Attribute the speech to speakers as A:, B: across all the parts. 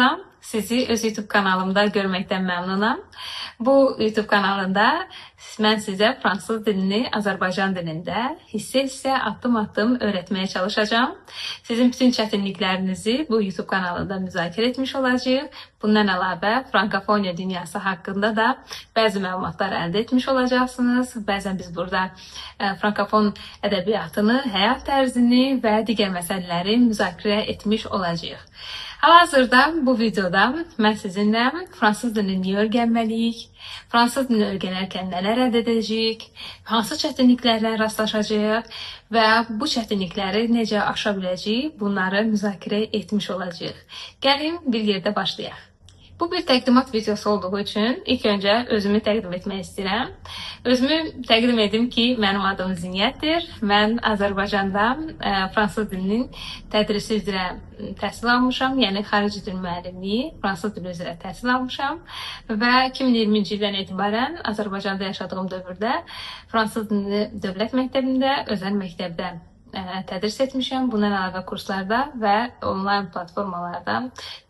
A: salam. Sizi öz YouTube kanalımda görməkdən məmnunam. Bu YouTube kanalında mən sizə fransız dilini Azərbaycan dilində hissə-hissə, addım-addım öyrətməyə çalışacağım. Sizin bütün çətinliklərinizi bu YouTube kanalında müzakirə etmiş olacağıq. Bundan əlavə Frankofoniya dünyası haqqında da bəzi məlumatlar əldə etmiş olacaqsınız. Bəzən biz burada Frankofon ədəbiyyatını, həyat tərzini və digər məsələləri müzakirə etmiş olacağıq. Hal-hazırda bu videoda mən sizinlə fransız dilini niyə öyrənməliyik, fransız dilini öyrənərkən nələr əldə edəcəyik, hansı çətinliklərlə rastlaşacağıq və bu çətinlikləri necə aşa biləcəyik, bunları müzakirə etmiş olacağıq. Gəlin bir yerdə başlayaq. Bu bir təqdimat videosu olduğu üçün ilk öncə özümü təqdim etmək istəyirəm. Özümü təqdim edim ki, mənim adım Zinətdir. Mən Azərbaycanda fransız dilinin tədrisi üzrə təhsil almışam, yəni xarici dil müəllimliyi, fransız dili üzrə təhsil almışam və 2020-ci ildən etibarən Azərbaycanda yaşadığım dövrdə fransız dilini dövlət məktəbində, özəl məktəbdə tədris etmişəm. Bundan əlavə kurslarda və onlayn platformalarda,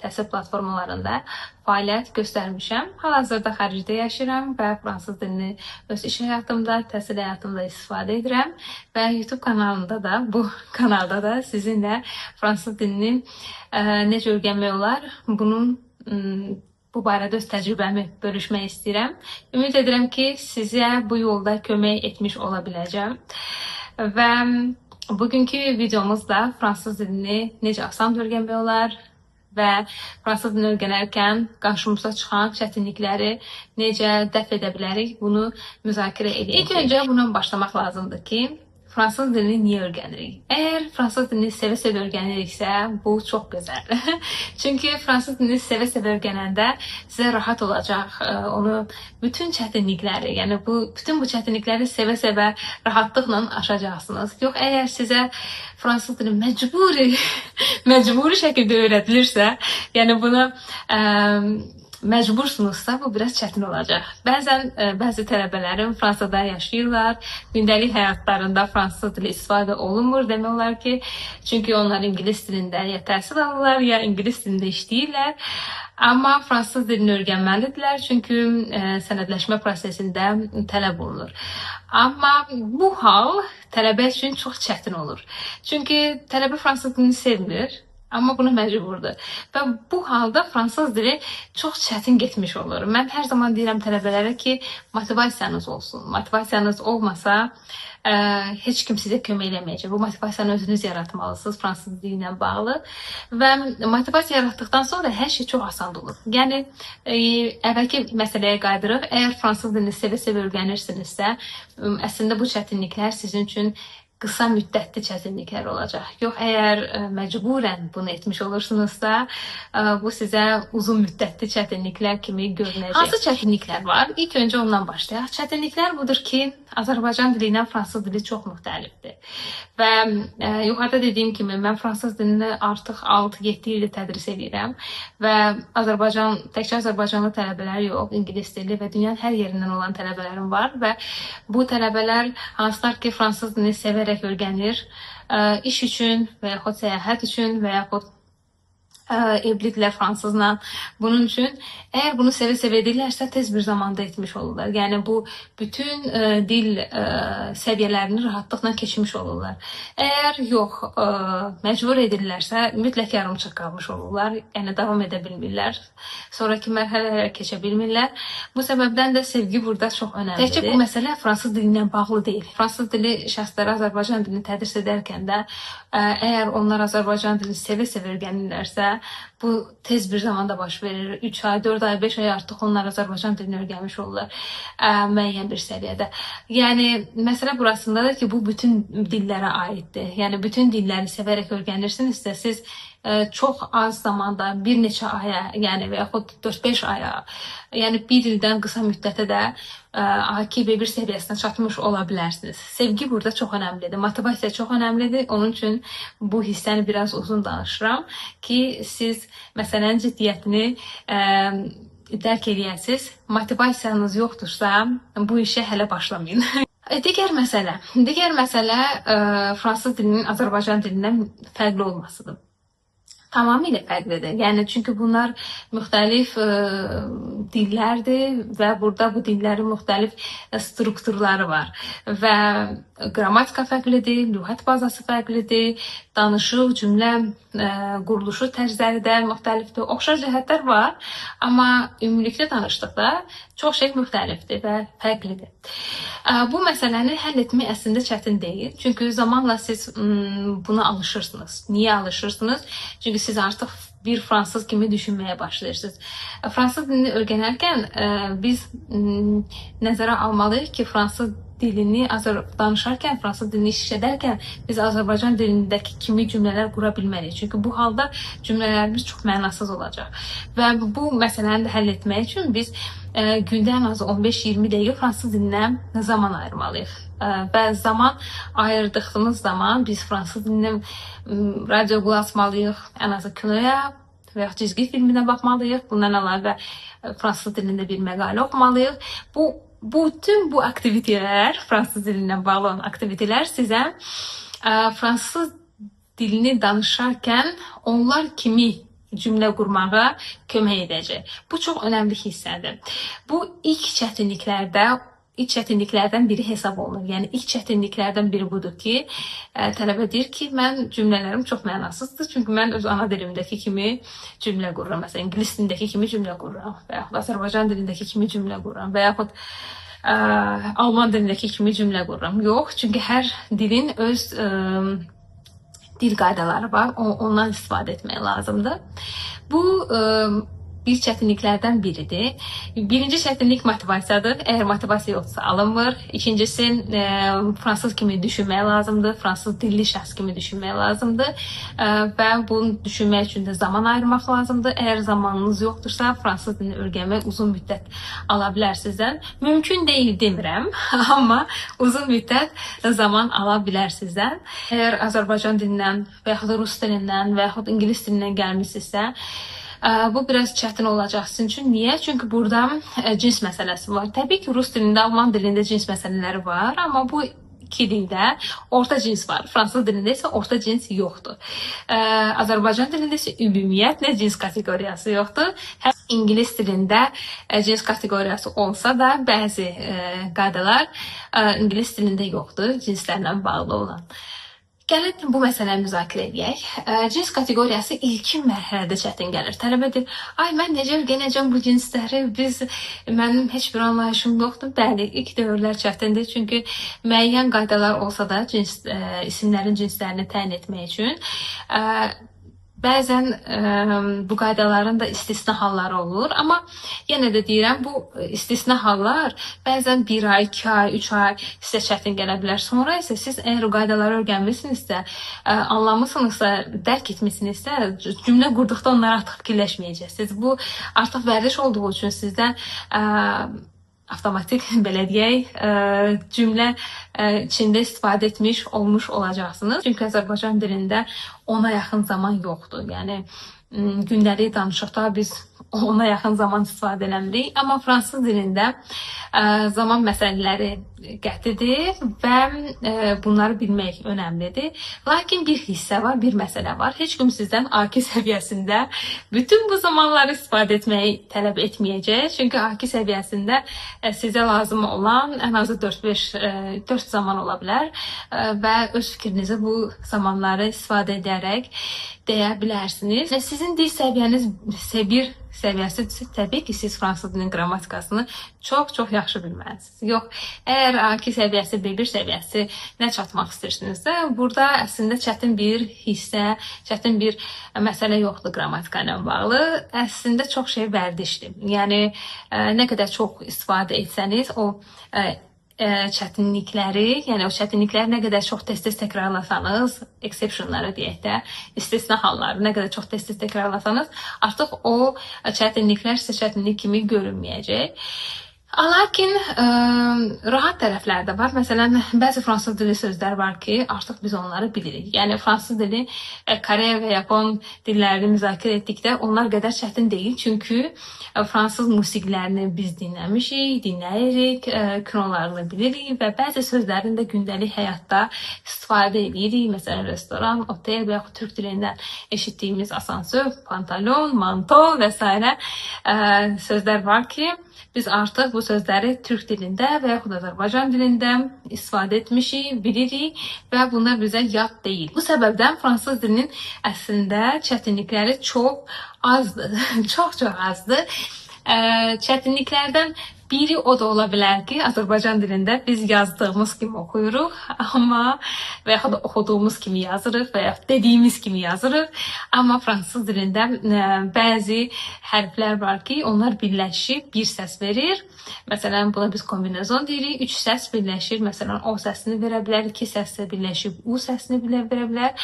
A: təhsil platformalarında fəaliyyət göstərmişəm. Hal-hazırda xaricdə yaşayıram və fransız dilini öz iş həyatımda, təhsil həyatımda istifadə edirəm və YouTube kanalında da, bu kanalda da sizinlə fransız dilini necə öyrənmək olar, bu barədə öz təcrübəmi bölüşmək istəyirəm. Ümid edirəm ki, sizə bu yolda kömək etmiş ola biləcəm və bugünkü videomuzda fransız dilini necə asan öyrənmək olar və fransız dilini öyrənərkən qarşımıza çıxan çətinlikləri necə dəf edə bilərik, bunu müzakirə edəcəyik. İlk öncə bundan başlamaq lazımdır ki, fransız dilini niyə öyrənirik? Əgər fransız dilini sevə-sevə öyrəniriksə, bu çox gözəl. Çünki fransız dilini sevə-sevə öyrənəndə sizə rahat olacaq. Onu bütün çətinlikləri, yəni bütün bu çətinlikləri sevə-sevə rahatlıqla aşacaqsınız. Yox, əgər sizə fransız dili məcburi şəkildə öyrədilirsə, yəni buna məcbursunuzsa, bu biraz çətin olacaq. Bəzən bəzi tələbələrim Fransada yaşayırlar, gündəlik həyatlarında fransız dili istifadə olunmur. Demək olar ki, çünki onlar ingilis dilində ya təhsil alırlar, ya ingilis dilində işləyirlər. Amma fransız dilini öyrənməlidirlər, çünki sənədləşmə prosesində tələb olunur. Amma bu hal tələbə üçün çox çətin olur. Çünki tələbə fransız dilini sevmir. Amma buna məcburdur. Və bu halda fransız dili çox çətin getmiş olur. Mən hər zaman deyirəm tələbələrə ki, motivasiyanız olsun. Motivasiyanız olmasa, heç kim sizə kömək eləməyəcək. Bu motivasiyanı özünüz yaratmalısınız fransız dili ilə bağlı. Və motivasiya yaratdıqdan sonra hər şey çox asan olur. Yəni, əvvəlki məsələyə qayıdırıq. Əgər fransız dilini sevə-sevə öyrənirsinizsə, əslində bu çətinliklər sizin üçün qısa müddətli çətinliklər olacaq. Yox, əgər məcburən bunu etmiş olursunuzsa, bu sizə uzun müddətli çətinliklər kimi görünəcək. Hansı çətinliklər var? İlk öncə ondan başlayaq. Çətinliklər budur ki, Azərbaycan dili ilə fransız dili çox müxtəlifdir. Və yuxarıda dediyim kimi, mən fransız dilini artıq 6-7 ildir tədris edirəm və təkcə Azərbaycanlı tələbələr yox, ingilis dili və dünyanın hər yerindən olan tələbələrim var və bu tələbələr hansılar ki, fransız dilini sevərək öyrənir, iş üçün və yaxud səyahət üçün və yaxud evlidirlər fransızla. Bunun üçün, əgər bunu sevə-sevə edirlərsə, tez bir zamanda etmiş olurlar. Yəni, bu bütün dil səviyyələrini rahatlıqla keçmiş olurlar. Əgər yox, məcbur edirlərsə, mütləq yarımçıq qalmış olurlar. Yəni, davam edə bilmirlər. Sonraki mərhələlərə keçə bilmirlər. Bu səbəbdən də sevgi burada çox önəmlidir. Təkcə bu məsələ fransız dili ilə bağlı deyil. Fransız dili şəxsləri Azərbaycan dilini tədris edərkən də, əgər onlar Azərbaycan dilini sevə-sevə öyrənirlərsə, bu tez bir zamanda baş verir. 3 ay, 4 ay, 5 ay artıq onlar Azərbaycan dilini öyrənmiş olurlar müəyyən bir səviyyədə. Yəni, məsələ burasındadır ki, bu bütün dillərə aiddir. Yəni, bütün dilləri sevərək öyrənirsinizsə, siz çox az zamanda, bir neçə aya, yəni və yaxud 4-5 aya, yəni bir ildən qısa müddətə də A2, B1 səviyyəsinə çatmış ola bilərsiniz. Sevgi burada çox önəmlidir, motivasiya çox önəmlidir. Onun üçün bu hissəni biraz uzun danışıram ki, siz məsələnin ciddiyyətini dərk eləyəsiniz. Motivasiyanız yoxdursa, bu işə hələ başlamayın. Digər məsələ fransız dilinin Azərbaycan dilindən fərqli olmasıdır. tamamilə fərqlidir. Yəni çünki bunlar müxtəlif dillərdir və burada bu dillərin müxtəlif strukturları var və qrammatika fərqlidir, lüğət bazası fərqlidir, danışıq, cümlə quruluşu tərzləri də müxtəlifdir. Oxşar cəhətlər var, amma ümumilikdə danışdıqda çox şey müxtəlifdir və fərqlidir. Bu məsələni həll etmək əslində çətin deyil. Çünki zamanla siz buna alışırsınız. Niyə alışırsınız? Çünki siz artıq bir fransız kimi düşünməyə başlayırsınız. Fransız dilini öyrənərkən biz nəzərə almalıyıq ki, fransız dilini danışarkən, fransız dilini işlədərkən biz Azərbaycan dilindəki kimi cümlələr qura bilməliyik. Çünki bu halda cümlələrimiz çox mənasız olacaq. Və bu məsələni də həll etmək üçün biz gündə ən az 15-20 dəqiqə fransız dilinə zaman ayırmalıyıq. Və zaman ayırdığımız zaman biz fransız dilinə radio qulaq asmalıyıq, ən azı kinoya və ya cizgi filminə baxmalıyıq. Bundan əlavə fransız dilində bir məqalə oxumalıyıq. Bütün bu aktivitelər, fransız dilindən bağlı olan aktivitelər sizə fransız dilini danışarkən onlar kimi cümlə qurmağa kömək edəcək. Bu çox önəmli hissədir. Bu ilk çətinliklərdən biri hesab olunur. Yəni ilk çətinliklərdən biri budur ki, tələbə deyir ki, mən cümlələrim çox mənasızdır. Çünki mən öz ana dilimdəki kimi cümlə qururam. Məsələn, ingilis dilindəki kimi cümlə qururam və yaxud Azərbaycan dilindəki kimi cümlə qururam və yaxud Alman dilindəki kimi cümlə qururam. Yox, çünki hər dilin öz dil qaydaları var. Ondan istifadə etmək lazımdır. Bu bir çətinliklərdən biridir. Birinci çətinlik motivasiyadır. Əgər motivasiya yoxsa alınmır. İkincisi fransız kimi düşünmək lazımdır. Fransız dilli şəxs kimi düşünmək lazımdır. Və bunu düşünmək üçün də zaman ayırmaq lazımdır. Əgər zamanınız yoxdursa, fransız dilini öyrənmək uzun müddət ala bilər sizdən. Mümkün deyil demirəm, amma uzun müddət zaman ala bilər sizdən. Əgər Azərbaycan dilindən və yaxud rus dilindən və yaxud ingilis dilindən gəlmişsinizsə, bu biraz çətin olacaq sizin üçün. Niyə? Çünki burada cins məsələsi var. Təbii ki, rus dilində, alman dilində cins məsələləri var, amma bu iki dildə orta cins var. Fransız dilində isə orta cins yoxdur. Azərbaycan dilində isə ümumiyyətlə cins kateqoriyası yoxdur. Həm ingilis dilində cins kateqoriyası olsa da bəzi qaydalar ingilis dilində yoxdur, cinslərlə bağlı olan. Gəlin bu məsələni müzakirə edək. Cins kateqoriyası ilkin mərhələdə çətin gəlir. Tələbə deyir, mən necə öyrənəcəm bu cinsləri? Mənim heç bir anlayışım yoxdur. Bəli, ilk dövrlər çətindir. Çünki müəyyən qaydalar olsa da isimlərin cinslərini təyin etmək üçün bəzən bu qaydaların da istisna halları olur. Amma yenə də deyirəm, bu istisna hallar bəzən 1 ay, 2 ay, 3 ay sizə çətin gələ bilər. Sonra isə siz əgər o qaydaları öyrənmisinizsə, anlamısınızsa, dərk etmisinizsə, cümlə qurduqda onları artıq fikirləşməyəcəksiniz. Bu artıq vərdiş olduğu üçün sizdən avtomatik, belə deyək, cümlə içində istifadə etmiş olmuş olacaqsınız. Çünki Azərbaycan dilində ona yaxın zaman yoxdur. Yəni, gündəlik danışıqda biz ona yaxın zaman istifadə eləmirik. Amma fransız dilində zaman məsələləri qətidir və bunları bilmək önəmlidir. Lakin bir hissə var, bir məsələ var. Heç kim sizdən AK səviyyəsində bütün bu zamanları istifadə etməyi tələb etməyəcək. Çünki AK səviyyəsində sizə lazım olan ən azı 4 zaman ola bilər və öz fikrinizi bu zamanları istifadə edərək deyə bilərsiniz. Sizin dil səviyyəniz C1 səviyyəsi təbii ki, siz fransız dilinin qrammatikasını çox yaxşı bilməlisiniz. Yox, əgər AK səviyyəsi, B1 səviyyəsi nə çatmaq istəyirsinizsə, burada əslində çətin bir hissə, çətin bir məsələ yoxdur qrammatika ilə bağlı. Əslində çox şey vərdişdir. Yəni, nə qədər çox istifadə etsəniz, o çətinlikləri, yəni o çətinlikləri nə qədər çox tez-tez təkrarlasanız, exceptionları deyək də, istisna halları nə qədər çox tez-tez təkrarlasanız, artıq o çətinliklər sizə çətinlik kimi görünməyəcək. Lakin rahat tərəfləri də var. Məsələn, bəzi fransız dili sözlər var ki, artıq biz onları bilirik. Yəni fransız dili Kore və Yapon dillərini müzakirə etdikdə onlar qədər çətin deyil. Çünki fransız musiqilərini biz dinləmişik, dinləyirik, kinolarını bilirik və bəzi sözlərini də gündəlik həyatda istifadə edirik. Məsələn, restoran, otel və yaxud türk dilindən eşitdiyimiz asansör, pantalon, manto və s. Sözlər var ki, biz artıq bu sözləri türk dilində və yaxud Azərbaycan dilində istifadə etmişik, bilirik və bunlar bizə yad deyil. Bu səbəbdən fransız dilinin əslində çətinlikləri çox azdır. Çox azdır. Çətinliklərdən biri o da ola bilər ki, Azərbaycan dilində biz yazdığımız kimi oxuyuruq, amma və yaxud oxuduğumuz kimi yazırıq və yaxud dediyimiz kimi yazırıq. Amma fransız dilində bəzi hərflər var ki, onlar birləşib bir səs verir. Məsələn, buna biz kombinezon deyirik. 3 səs birləşir. Məsələn, o səsini verə bilər, 2 səslə birləşib u səsini verə bilər.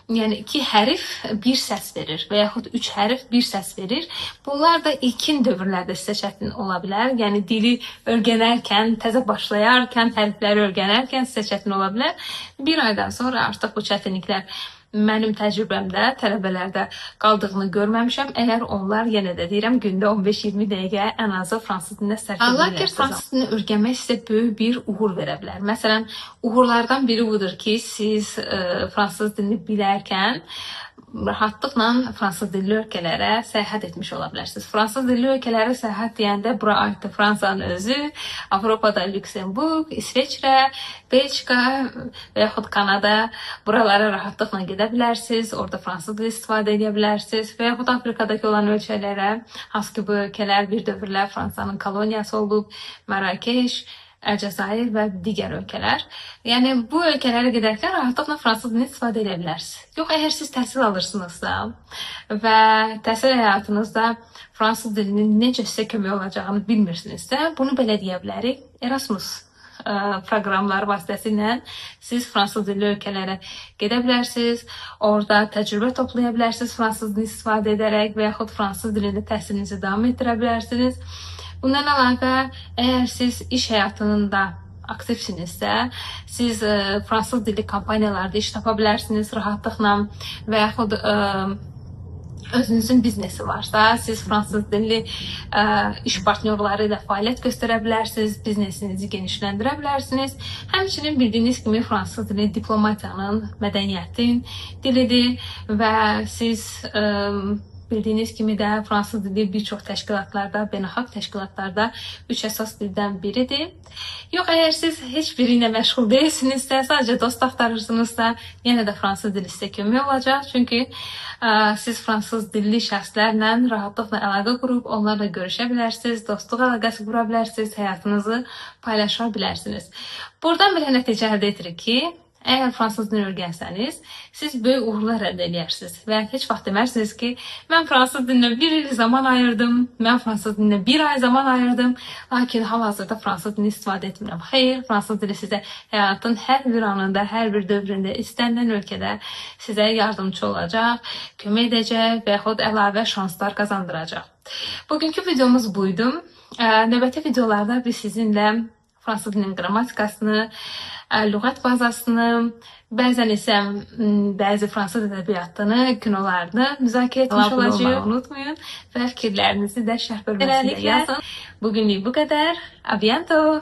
A: Yəni 2 hərf bir səs verir və yaxud 3 hərf bir səs verir. Bunlar da ilkin dövrlərdə sizə çətin ola bilər. Yəni dili öyrənərkən, təzə başlayarkən, hərfləri öyrənərkən sizə çətin ola bilər. Bir aydan sonra artıq bu çətinliklər mənim təcrübəmdə tələbələrdə qaldığını görməmişəm. Əgər onlar, yenə də deyirəm, gündə 15-20 dəqiqə ən azı fransız dilinə sərf edirlər. Lakin fransız dilini öyrənmək sizə böyük bir uğur verə bilər. Məsələn, uğurlardan biri budur ki, siz fransız dilini bilərkən rahatlıqla fransız dilli ölkələrə səyahət etmiş ola bilərsiniz. Fransız dilli ölkələrə səyahət deyəndə bura aiddir Fransanın özü, Avropada Lüksemburq, İsveçrə, Belçika və yaxud Kanada, buralara rahatlıqla gedə bilərsiniz. Orada fransız dili istifadə edə bilərsiniz və yaxud Afrikadakı olan ölkələrə, hansı ki bu ölkələr bir dövrlər Fransanın koloniyası olub, Mərakeş, Əlcəzair və digər ölkələr. Yəni bu ölkələrə gedərkən rahatlıqla fransız dilini istifadə edə bilərsiniz. Yox, əgər siz təhsil alırsınızsa və təhsil həyatınızda fransız dilinin necə sizə kömək olacağını bilmirsinizsə, bunu belə deyə bilərik. Erasmus proqramları vasitəsilə siz fransız dilli ölkələrə gedə bilərsiniz. Orada təcrübə toplaya bilərsiniz fransız dilini istifadə edərək və yaxud fransız dilində təhsilinizi davam etdirə bilərsiniz. Bundan əlavə, əgər siz iş həyatında aktivsinizsə, siz fransız dilli kampaniyalarda iş tapa bilərsiniz rahatlıqla və yaxud özünüzün biznesi varsa, siz fransız dilli iş partnyorları ilə fəaliyyət göstərə bilərsiniz, biznesinizi genişləndirə bilərsiniz. Həmçinin bildiyiniz kimi fransız dili diplomatiyanın, mədəniyyətin dilidir və siz bildiyiniz kimi də fransız dili bir çox təşkilatlarda, beynəlxalq təşkilatlarda 3 əsas dildən biridir. Yox, əgər siz heç biri ilə məşğul deyilsinizsə, sadəcə dost axtarırsınızsa, yenə də fransız dili sizə kömək olacaq. Çünki siz fransız dilli şəxslərlə rahatlıqla əlaqə qurub, onlarla görüşə bilərsiniz, dostluq əlaqəsi qura bilərsiniz, həyatınızı paylaşa bilərsiniz. Buradan belə nəticə əldə edirik ki, əgər fransız dilini öyrənsəniz, siz böyük uğurlar əldə edirsiniz və heç vaxt demərsiniz ki, mən fransız dilinə 1 il zaman ayırdım, mən fransız dilinə 1 ay zaman ayırdım, lakin hal-hazırda fransız dilini istifadə etmirəm. Xeyr, fransız dili sizə həyatın hər bir anında, hər bir dövründə, istənilən ölkədə sizə yardımcı olacaq, kömək edəcək və yaxud əlavə şanslar qazandıracaq. Bugünkü videomuz buydu. Növbəti videolarda biz sizinlə fransız dilinin qrammatikasını, lüğət bazasını, bəzən isə bəzi fransız ədəbiyyatını, kinolarını müzakirə etmiş olacağıq. Unutmayın və fikirlərinizi də şərh bölməsində yazın. Bugünlük bu qədər. A bientôt.